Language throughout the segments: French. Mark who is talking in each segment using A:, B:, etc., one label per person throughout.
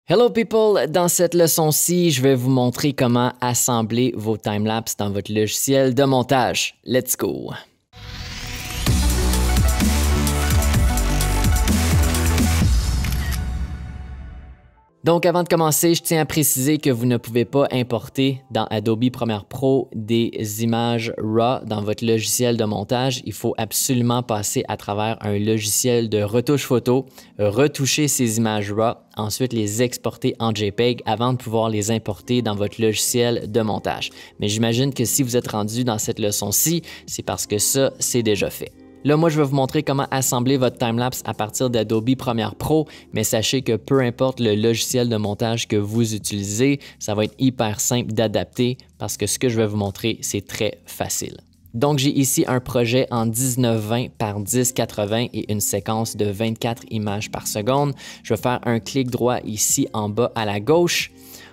A: Hello people! Dans cette leçon-ci, je vais vous montrer comment assembler vos timelapses dans votre logiciel de montage. Let's go! Donc, avant de commencer, je tiens à préciser que vous ne pouvez pas importer dans Adobe Premiere Pro des images RAW dans votre logiciel de montage. Il faut absolument passer à travers un logiciel de retouche photo, retoucher ces images RAW, ensuite les exporter en JPEG avant de pouvoir les importer dans votre logiciel de montage. Mais j'imagine que si vous êtes rendu dans cette leçon-ci, c'est parce que ça, c'est déjà fait. Là, moi, je vais vous montrer comment assembler votre timelapse à partir d'Adobe Premiere Pro, mais sachez que peu importe le logiciel de montage que vous utilisez, ça va être hyper simple d'adapter parce que ce que je vais vous montrer, c'est très facile. Donc, j'ai ici un projet en 1920 par 1080 et une séquence de 24 images par seconde. Je vais faire un clic droit ici en bas à la gauche.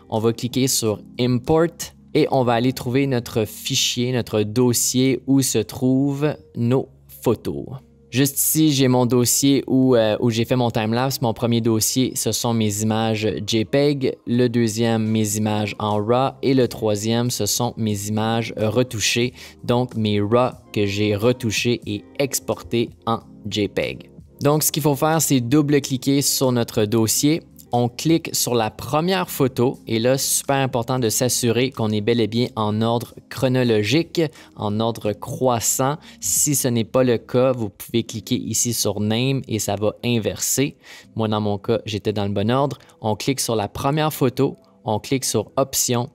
A: On va cliquer sur Import et on va aller trouver notre fichier, notre dossier où se trouvent nos photos. Juste ici, j'ai mon dossier où j'ai fait mon timelapse. Mon premier dossier, ce sont mes images JPEG. Le deuxième, mes images en RAW. Et le troisième, ce sont mes images retouchées. Donc, mes RAW que j'ai retouchées et exportées en JPEG. Donc, ce qu'il faut faire, c'est double-cliquer sur notre dossier. On clique sur la première photo et là, super important de s'assurer qu'on est bel et bien en ordre chronologique, en ordre croissant. Si ce n'est pas le cas, vous pouvez cliquer ici sur Name et ça va inverser. Moi, dans mon cas, j'étais dans le bon ordre. On clique sur la première photo, on clique sur Options,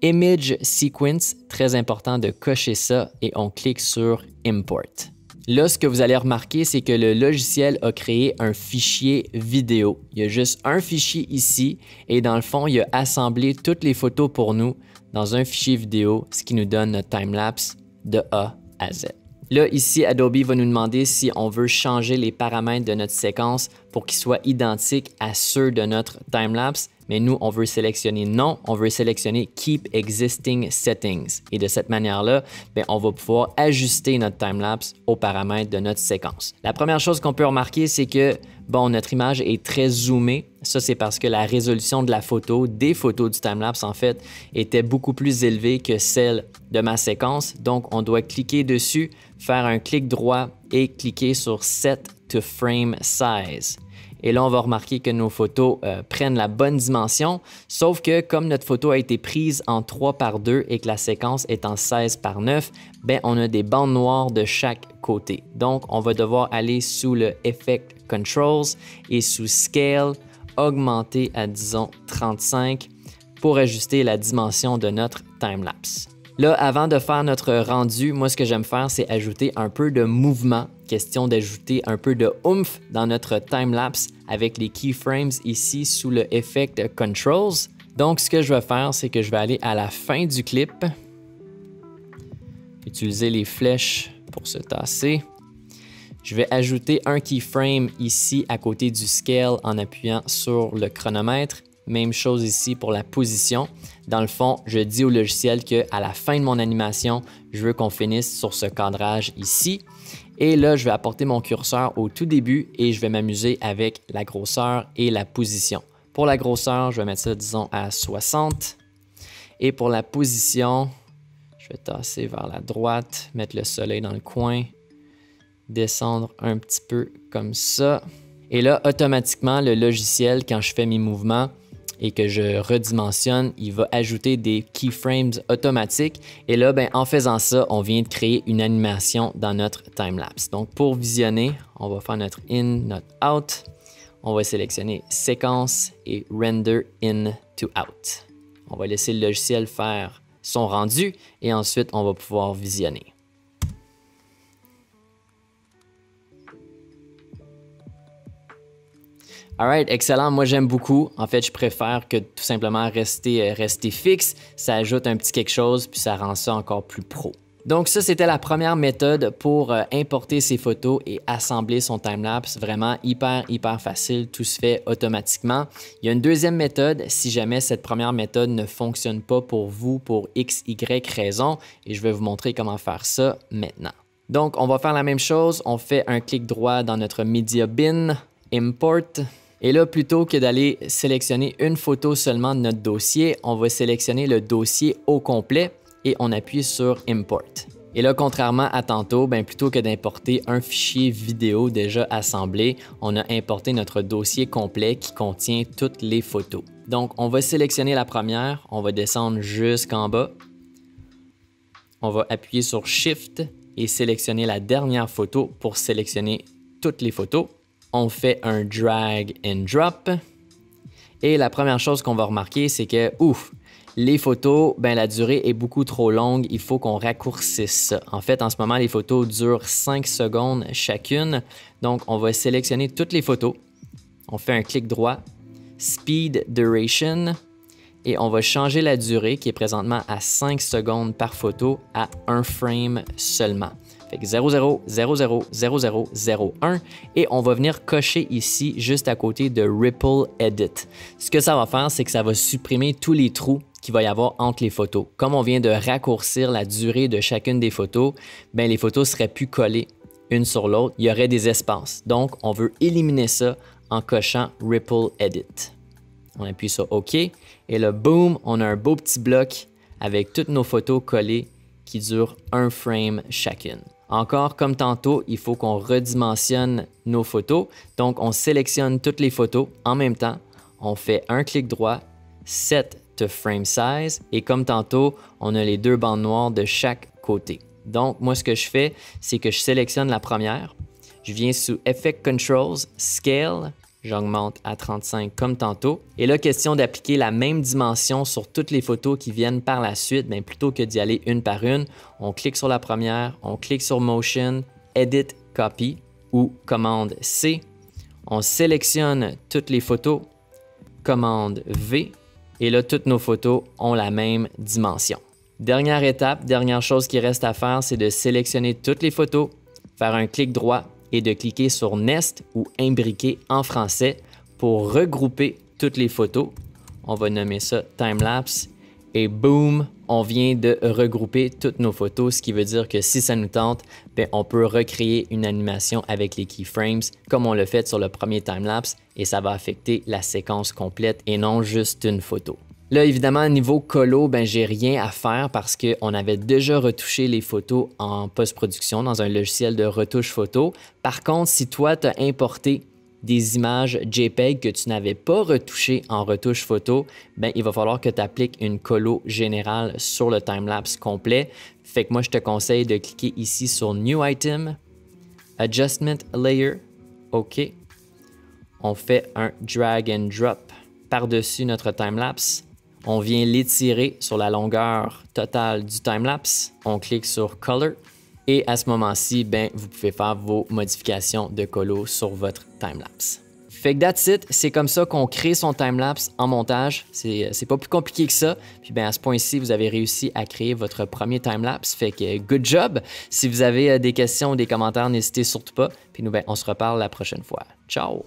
A: Image Sequence, très important de cocher ça et on clique sur Import. Là, ce que vous allez remarquer, c'est que le logiciel a créé un fichier vidéo. Il y a juste un fichier ici et dans le fond, il a assemblé toutes les photos pour nous dans un fichier vidéo, ce qui nous donne notre timelapse de A à Z. Là, ici, Adobe va nous demander si on veut changer les paramètres de notre séquence pour qu'ils soient identiques à ceux de notre timelapse. Mais nous, on veut sélectionner non, on veut sélectionner Keep Existing Settings. Et de cette manière-là, on va pouvoir ajuster notre timelapse aux paramètres de notre séquence. La première chose qu'on peut remarquer, c'est que notre image est très zoomée. Ça, c'est parce que la résolution de la photo, des photos du timelapse, en fait, était beaucoup plus élevée que celle de ma séquence. Donc, on doit cliquer dessus, faire un clic droit et cliquer sur Set to Frame Size. Et là, on va remarquer que nos photos prennent la bonne dimension, sauf que comme notre photo a été prise en 3 par 2 et que la séquence est en 16 par 9, on a des bandes noires de chaque côté. Donc, on va devoir aller sous le Effect Controls et sous Scale, augmenter à, disons, 35 pour ajuster la dimension de notre timelapse. Là, avant de faire notre rendu, moi, ce que j'aime faire, c'est ajouter un peu de mouvement. Question d'ajouter un peu de oomph dans notre timelapse avec les keyframes ici sous le Effect Controls. Donc, ce que je vais faire, c'est que je vais aller à la fin du clip, utiliser les flèches pour se tasser. Je vais ajouter un keyframe ici à côté du scale en appuyant sur le chronomètre. Même chose ici pour la position. Dans le fond, je dis au logiciel qu'à la fin de mon animation, je veux qu'on finisse sur ce cadrage ici. Et là, je vais apporter mon curseur au tout début et je vais m'amuser avec la grosseur et la position. Pour la grosseur, je vais mettre ça, disons, à 60. Et pour la position, je vais tasser vers la droite, mettre le soleil dans le coin, descendre un petit peu comme ça. Et là, automatiquement, le logiciel, quand je fais mes mouvements, et que je redimensionne, il va ajouter des keyframes automatiques. Et là, en faisant ça, on vient de créer une animation dans notre timelapse. Donc, pour visionner, on va faire notre in, notre out. On va sélectionner séquence et render in to out. On va laisser le logiciel faire son rendu et ensuite, on va pouvoir visionner. Alright, excellent. Moi, j'aime beaucoup. En fait, je préfère que tout simplement rester fixe. Ça ajoute un petit quelque chose, puis ça rend ça encore plus pro. Donc ça, c'était la première méthode pour importer ses photos et assembler son timelapse. Vraiment hyper facile. Tout se fait automatiquement. Il y a une deuxième méthode si jamais cette première méthode ne fonctionne pas pour vous pour X, Y raison. Et je vais vous montrer comment faire ça maintenant. Donc, on va faire la même chose. On fait un clic droit dans notre Media Bin, Import. Et là, plutôt que d'aller sélectionner une photo seulement de notre dossier, on va sélectionner le dossier au complet et on appuie sur Import. Et là, contrairement à tantôt, plutôt que d'importer un fichier vidéo déjà assemblé, on a importé notre dossier complet qui contient toutes les photos. Donc, on va sélectionner la première, on va descendre jusqu'en bas. On va appuyer sur Shift et sélectionner la dernière photo pour sélectionner toutes les photos. On fait un drag and drop. Et la première chose qu'on va remarquer, c'est que, les photos, la durée est beaucoup trop longue. Il faut qu'on raccourcisse ça. En fait, en ce moment, les photos durent 5 secondes chacune. Donc, on va sélectionner toutes les photos. On fait un clic droit, Speed Duration, et on va changer la durée qui est présentement à 5 secondes par photo à 1 frame seulement. Fait que 00000001 et on va venir cocher ici juste à côté de Ripple Edit. Ce que ça va faire, c'est que ça va supprimer tous les trous qu'il va y avoir entre les photos. Comme on vient de raccourcir la durée de chacune des photos, les photos seraient plus collées une sur l'autre. Il y aurait des espaces. Donc, on veut éliminer ça en cochant Ripple Edit. On appuie sur OK et là, boum, on a un beau petit bloc avec toutes nos photos collées qui durent 1 frame chacune. Encore comme tantôt, il faut qu'on redimensionne nos photos. Donc, on sélectionne toutes les photos en même temps. On fait un clic droit, Set to Frame Size. Et comme tantôt, on a les 2 bandes noires de chaque côté. Donc, moi, ce que je fais, c'est que je sélectionne la première. Je viens sous Effect Controls, Scale. J'augmente à 35 comme tantôt. Et là, question d'appliquer la même dimension sur toutes les photos qui viennent par la suite. Plutôt que d'y aller une par une, on clique sur la première, on clique sur Motion, Edit, Copy ou Commande C. On sélectionne toutes les photos, Commande V. Et là, toutes nos photos ont la même dimension. Dernière étape, dernière chose qui reste à faire, c'est de sélectionner toutes les photos, faire un clic droit et de cliquer sur Nest ou Imbriquer en français pour regrouper toutes les photos. On va nommer ça Timelapse et boum, on vient de regrouper toutes nos photos, ce qui veut dire que si ça nous tente, on peut recréer une animation avec les keyframes comme on l'a fait sur le premier timelapse et ça va affecter la séquence complète et non juste une photo. Là, évidemment, niveau colo, j'ai rien à faire parce qu'on avait déjà retouché les photos en post-production dans un logiciel de retouche photo. Par contre, si toi, tu as importé des images JPEG que tu n'avais pas retouchées en retouche photo, il va falloir que tu appliques une colo générale sur le timelapse complet. Fait que moi, je te conseille de cliquer ici sur New Item, Adjustment Layer, OK. On fait un drag and drop par-dessus notre timelapse. On vient l'étirer sur la longueur totale du timelapse. On clique sur Color et à ce moment-ci, vous pouvez faire vos modifications de colo sur votre timelapse. Fait que that's it, c'est comme ça qu'on crée son timelapse en montage. C'est pas plus compliqué que ça. Puis à ce point-ci, vous avez réussi à créer votre premier timelapse. Fait que good job. Si vous avez des questions ou des commentaires, n'hésitez surtout pas. Puis nous, on se reparle la prochaine fois. Ciao!